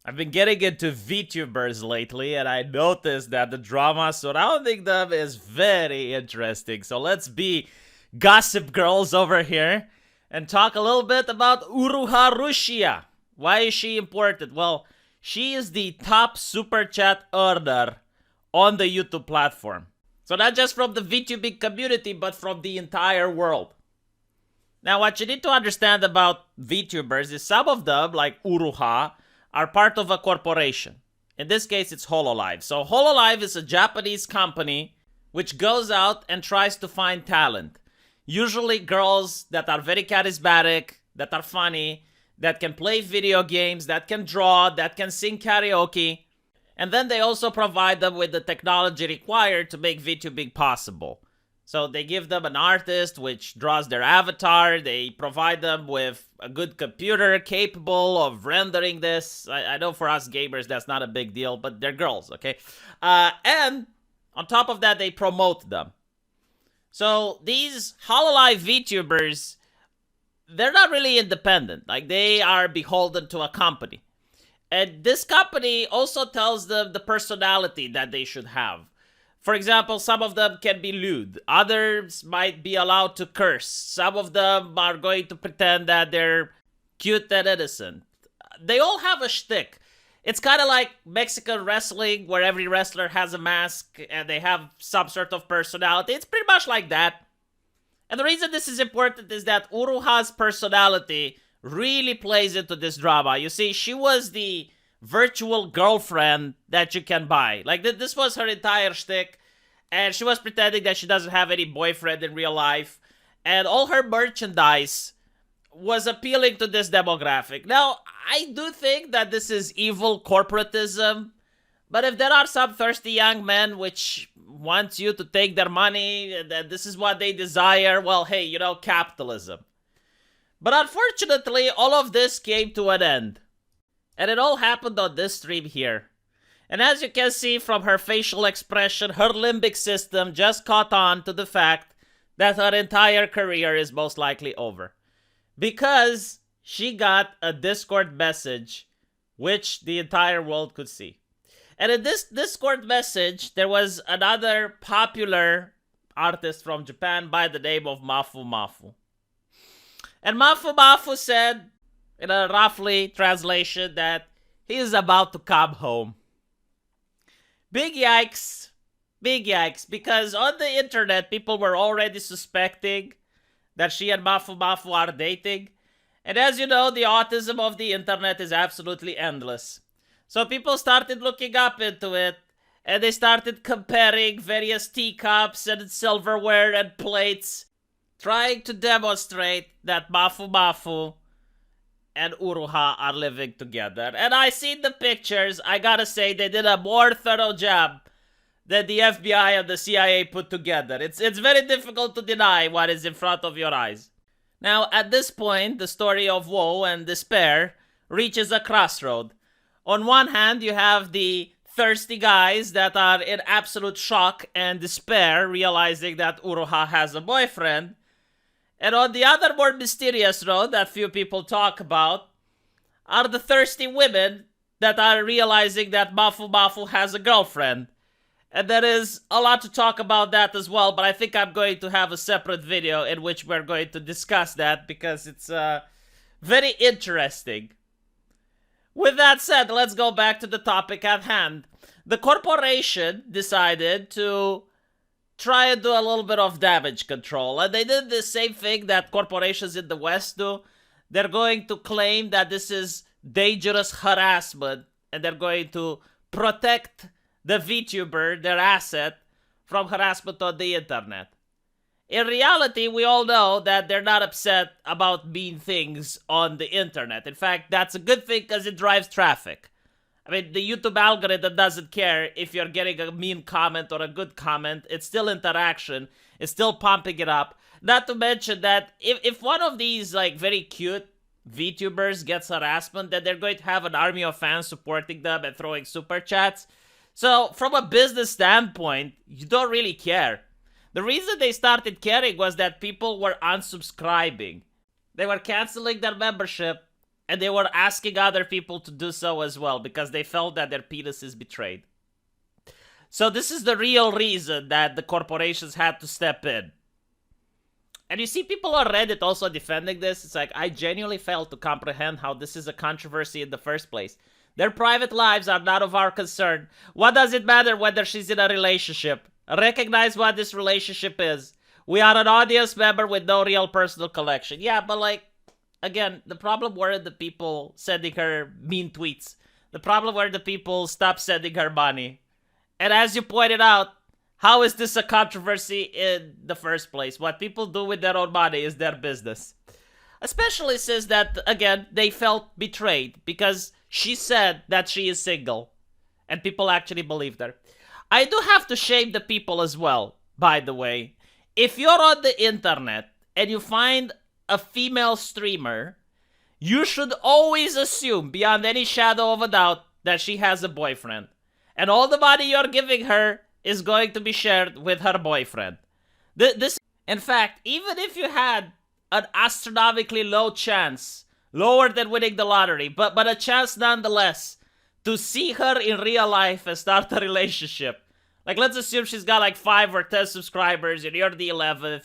I've been getting into VTubers lately, and I noticed that the drama surrounding them is very interesting. So let's be gossip girls over here and talk a little bit about Uruha Rushia. Why is she important? Well, she is the top super chat earner on the YouTube platform. So not just from the VTubing community, but from the entire world. Now, what you need to understand about VTubers is some of them, like Uruha, are part of a corporation. In this case, it's Hololive. So Hololive is a Japanese company which goes out and tries to find talent. Usually girls that are very charismatic, that are funny, that can play video games, that can draw, that can sing karaoke. And then they also provide them with the technology required to make VTubing possible. So they give them an artist which draws their avatar. They provide them with a good computer capable of rendering this. I know for us gamers that's not a big deal, but they're girls, okay? And on top of that, they promote them. So these Hololive VTubers, they're not really independent. Like, they are beholden to a company. And this company also tells them the personality that they should have. For example, some of them can be lewd. Others might be allowed to curse. Some of them are going to pretend that they're cute and innocent. They all have a shtick. It's kind of like Mexican wrestling, where every wrestler has a mask and they have some sort of personality. It's pretty much like that. And the reason this is important is that Uruha's personality really plays into this drama. You see, she was the virtual girlfriend that you can buy. Like, this was her entire shtick, and she was pretending that she doesn't have any boyfriend in real life, and all her merchandise was appealing to this demographic. Now, I do think that this is evil corporatism, but if there are some thirsty young men which want you to take their money, and this is what they desire, well, hey, you know, capitalism. But unfortunately, all of this came to an end. And it all happened on this stream here. And as you can see from her facial expression, her limbic system just caught on to the fact that her entire career is most likely over. Because she got a Discord message which the entire world could see. And in this Discord message, there was another popular artist from Japan by the name of Mafu Mafu. And Mafu Mafu said, in a roughly translation, that he is about to come home. Big yikes. Big yikes. Because on the internet, people were already suspecting that she and Mafu Mafu are dating. And as you know, the autism of the internet is absolutely endless. So people started looking up into it. And they started comparing various teacups and silverware and plates, trying to demonstrate that Mafu Mafu and Uruha are living together. And I seen the pictures. I gotta say, they did a more thorough job than the FBI and the CIA put together. It's very difficult to deny what is in front of your eyes. Now, at this point, the story of woe and despair reaches a crossroad. On one hand, you have the thirsty guys that are in absolute shock and despair, realizing that Uruha has a boyfriend. And on the other more mysterious road that few people talk about are the thirsty women that are realizing that Mafu Mafu has a girlfriend. And there is a lot to talk about that as well, but I think I'm going to have a separate video in which we're going to discuss that because it's very interesting. With that said, let's go back to the topic at hand. The corporation decided to try and do a little bit of damage control. And they did the same thing that corporations in the West do. They're going to claim that this is dangerous harassment, and they're going to protect the VTuber, their asset, from harassment on the internet. In reality, we all know that they're not upset about mean things on the internet. In fact, that's a good thing because it drives traffic. I mean, the YouTube algorithm doesn't care if you're getting a mean comment or a good comment. It's still interaction. It's still pumping it up. Not to mention that if one of these, like, very cute VTubers gets harassment, then they're going to have an army of fans supporting them and throwing super chats. So, from a business standpoint, you don't really care. The reason they started caring was that people were unsubscribing. They were canceling their membership And they were asking other people to do so as well because they felt that their penis is betrayed. So this is the real reason that the corporations had to step in. And you see people on Reddit also defending this. It's like, I genuinely failed to comprehend how this is a controversy in the first place. Their private lives are not of our concern. What does it matter whether she's in a relationship? Recognize what this relationship is. We are an audience member with no real personal connection. Yeah, but like, again, the problem were the people sending her mean tweets. The problem were the people stopped sending her money. And as you pointed out, how is this a controversy in the first place? What people do with their own money is their business. Especially since that, again, they felt betrayed because she said that she is single. And people actually believed her. I do have to shame the people as well, by the way. If you're on the internet and you find a female streamer, you should always assume, beyond any shadow of a doubt, that she has a boyfriend. And all the money you're giving her is going to be shared with her boyfriend. In fact, even if you had an astronomically low chance, lower than winning the lottery, but a chance nonetheless, to see her in real life and start a relationship. Like, let's assume she's got like 5 or 10 subscribers and you're the 11th,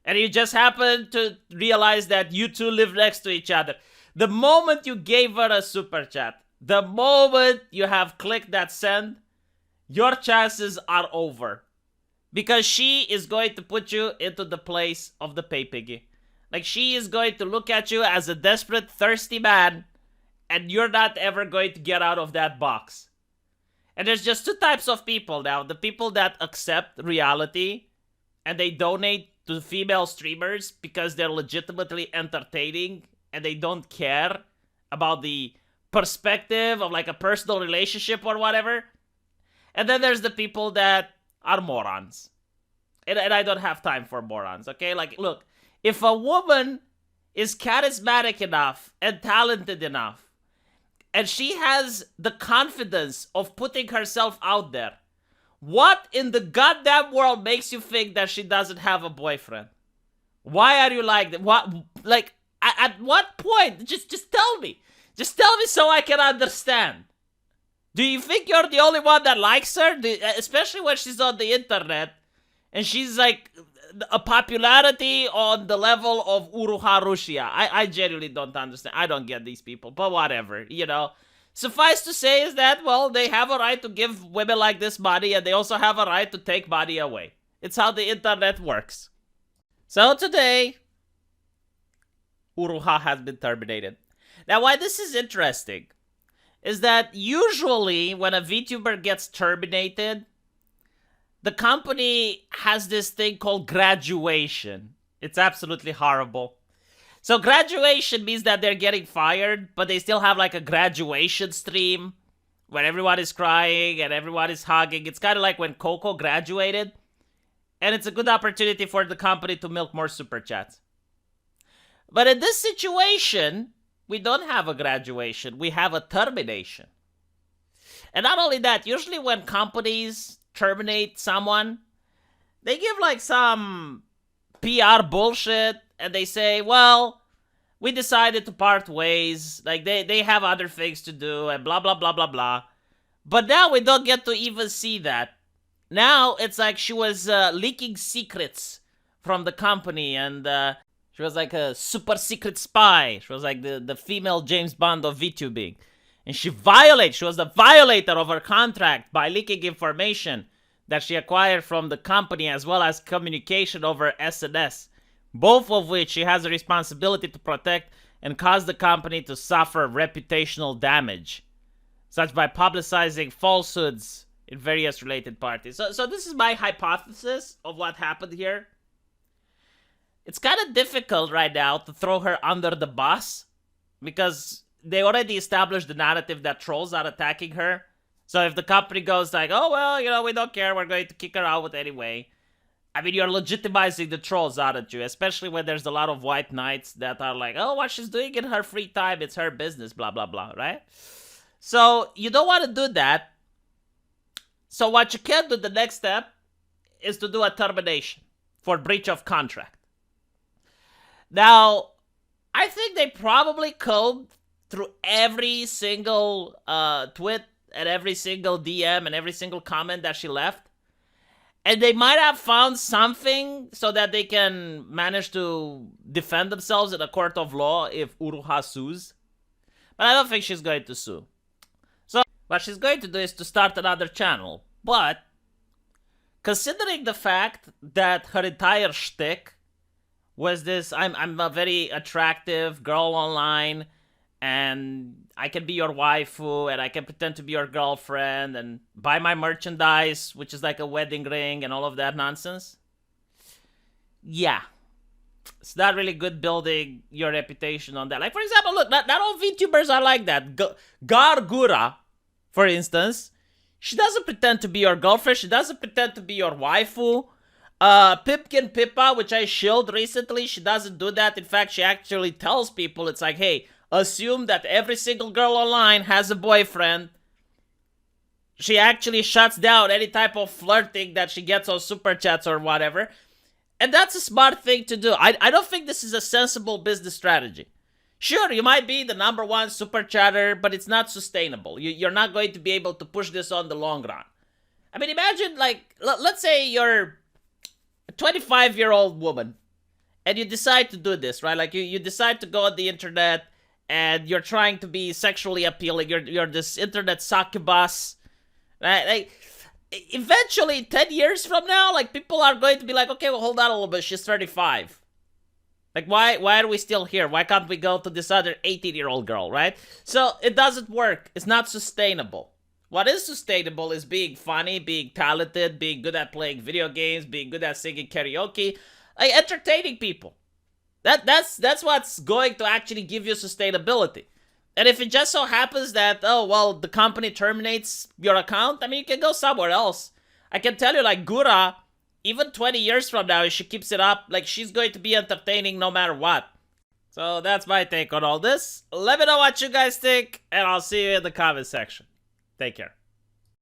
and you just happen to realize that you two live next to each other. The moment you gave her a super chat, the moment you have clicked that send, your chances are over. Because she is going to put you into the place of the pay piggy. Like, she is going to look at you as a desperate, thirsty man, and you're not ever going to get out of that box. And there's just 2 types of people now. The people that accept reality, and they donate to female streamers because they're legitimately entertaining, and they don't care about the perspective of like a personal relationship or whatever. And then there's the people that are morons. And I don't have time for morons, okay? Like, look, if a woman is charismatic enough and talented enough, and she has the confidence of putting herself out there, what in the goddamn world makes you think that she doesn't have a boyfriend? Why are you like that? What, like, at what point? Just tell me. Just tell me so I can understand. Do you think you're the only one that likes her? Especially when she's on the internet and she's like a popularity on the level of Uruha Rushia. I genuinely don't understand. I don't get these people, but whatever, you know. Suffice to say is that, well, they have a right to give women like this money, and they also have a right to take money away. It's how the internet works. So today, Uruha has been terminated. Now, why this is interesting is that usually when a VTuber gets terminated, the company has this thing called graduation. It's absolutely horrible. So graduation means that they're getting fired, but they still have like a graduation stream where everyone is crying and everyone is hugging. It's kind of like when Coco graduated. And it's a good opportunity for the company to milk more super chats. But in this situation, we don't have a graduation. We have a termination. And not only that, usually when companies terminate someone, they give like some PR bullshit and they say, well, we decided to part ways. Like they have other things to do and blah, blah, blah, blah, blah. But now we don't get to even see that. Now it's like she was leaking secrets from the company, and she was like a super secret spy. She was like the female James Bond of VTubing. And she was the violator of her contract by leaking information that she acquired from the company, as well as communication over SNS. Both of which she has a responsibility to protect and cause the company to suffer reputational damage, such by publicizing falsehoods in various related parties. So this is my hypothesis of what happened here. It's kind of difficult right now to throw her under the bus because they already established the narrative that trolls are attacking her. So if the company goes like, oh, well, you know, we don't care, we're going to kick her out anyway. I mean, you're legitimizing the trolls, aren't you? Especially when there's a lot of white knights that are like, oh, what she's doing in her free time, it's her business, blah, blah, blah, right? So you don't want to do that. So what you can do, the next step, is to do a termination for breach of contract. Now, I think they probably combed through every single tweet and every single DM and every single comment that she left. And they might have found something so that they can manage to defend themselves in a court of law if Uruha sues. But I don't think she's going to sue. So what she's going to do is to start another channel. But considering the fact that her entire shtick was this, I'm a very attractive girl online, and I can be your waifu, and I can pretend to be your girlfriend, and buy my merchandise, which is like a wedding ring, and all of that nonsense. Yeah. It's not really good building your reputation on that. Like, for example, look, not all VTubers are like that. Gargura, for instance, she doesn't pretend to be your girlfriend. She doesn't pretend to be your waifu. Pipkin Pippa, which I shilled recently, she doesn't do that. In fact, she actually tells people, it's like, hey, assume that every single girl online has a boyfriend. She actually shuts down any type of flirting that she gets on super chats or whatever. And that's a smart thing to do. I don't think this is a sensible business strategy. Sure, you might be the #1 super chatter, but it's not sustainable. You're not going to be able to push this on the long run. I mean, imagine, like, let's say you're a 25-year-old woman, and you decide to do this, right? Like, you decide to go on the internet, and you're trying to be sexually appealing. You're this internet succubus, right? Like, eventually, 10 years from now, like, people are going to be like, okay, well, hold on a little bit, she's 35. Like, why are we still here? Why can't we go to this other 18-year-old girl, right? So, it doesn't work. It's not sustainable. What is sustainable is being funny, being talented, being good at playing video games, being good at singing karaoke, like, entertaining people. That's what's going to actually give you sustainability. And if it just so happens that, oh, well, the company terminates your account, I mean, you can go somewhere else. I can tell you, like, Gura, even 20 years from now, if she keeps it up, like, she's going to be entertaining no matter what. So that's my take on all this. Let me know what you guys think, and I'll see you in the comment section. Take care.